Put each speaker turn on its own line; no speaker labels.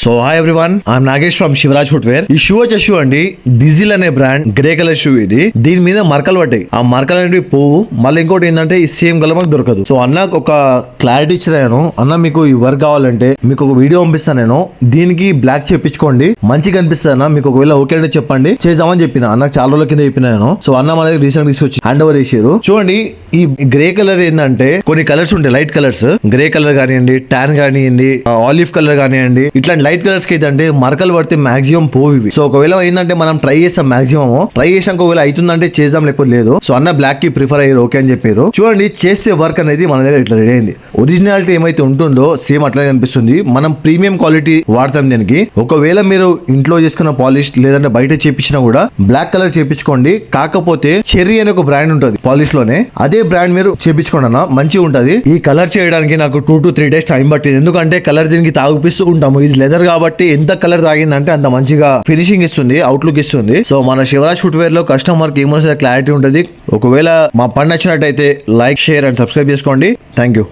So hi everyone, I'm Nagesh from Shivaraj footwear. ఈ shoe వచ్చే shoe అండి డిజిల్ అనే బ్రాండ్, గ్రే కలర్ షూ ఇది. దీని మీద మరకలు పడ్డాయి. ఆ మరకలు అనేవి పోవు. మళ్ళీ ఇంకోటి ఏంటంటే ఈ సేమ్ కలర్ మనకు దొరకదు. సో అన్న ఒక క్లారిటీ ఇచ్చాను, అన్న మీకు ఈ వర్క్ కావాలంటే మీకు ఒక వీడియో పంపిస్తాను నేను, దీనికి బ్లాక్ చేపించుకోండి మంచిగా అనిపిస్తుంది అన్న, మీకు ఒకవేళ ఓకే అంటే చెప్పండి చేద్దామని చెప్పిన. అన్నకు చాలా రోజుల కింద చెప్పిన నేను. సో అన్న మన రీసెంట్ తీసుకొచ్చి హ్యాండ్ ఓవర్ చేసారు. చూడండి ఈ గ్రే కలర్ ఏంటంటే కొన్ని కలర్స్ ఉంటాయి, లైట్ కలర్స్, గ్రే కలర్ కానివ్వండి, టాన్ కానివ్వండి, ఆలివ్ కలర్ కానివ్వండి, ఇట్లాంటి లైట్ కలర్స్ కి ఏంటంటే మరకలు పడితే మాక్సిమం పోవి. సో ఒకవేళ ఏంటంటే మనం ట్రై చేస్తాం, మాక్సిమం ట్రై చేసాక ఒకవేళ అవుతుందంటే చేద్దాం, లేకపోతే లేదు. సో అన్న బ్లాక్ కి ప్రిఫర్ అయ్యారు, ఓకే అని చెప్పారు. చూడండి చేసే వర్క్ అనేది మన దగ్గర ఇట్లా రెడీ అయింది. ఒరిజినాలిటీ ఏమైతే ఉంటుందో సేమ్ అట్లానే అనిపిస్తుంది. మనం ప్రీమియం క్వాలిటీ వాడతాం దీనికి. ఒకవేళ మీరు ఇంట్లో చేసుకున్న పాలిష్ లేదంటే బయట చేపించినా కూడా బ్లాక్ కలర్ చేపించుకోండి. కాకపోతే చెర్రీ అనే ఒక బ్రాండ్ ఉంటుంది పాలిష్ లోనే, అదే బ్రాండ్ మీరు చేపించుకోండి అన్న, మంచిగా ఉంటది. ఈ కలర్ చేయడానికి నాకు 2 to 3 days టైం పట్టింది. ఎందుకంటే కలర్ దీనికి తాగిపిస్తూ ఉంటాము. ఇది లెదర్ కాబట్టి ఎంత కలర్ తాగిందంటే అంత మంచిగా ఫినిషింగ్ ఇస్తుంది, అవుట్లుక్ ఇస్తుంది. సో మన శివరాజ్ ఫుట్వేర్ లో కస్టమర్ కి ఏమో క్లారిటీ ఉంటుంది. ఒకవేళ మా పని నచ్చినట్టయితే లైక్, షేర్ అండ్ సబ్స్క్రైబ్ చేసుకోండి. Thank you.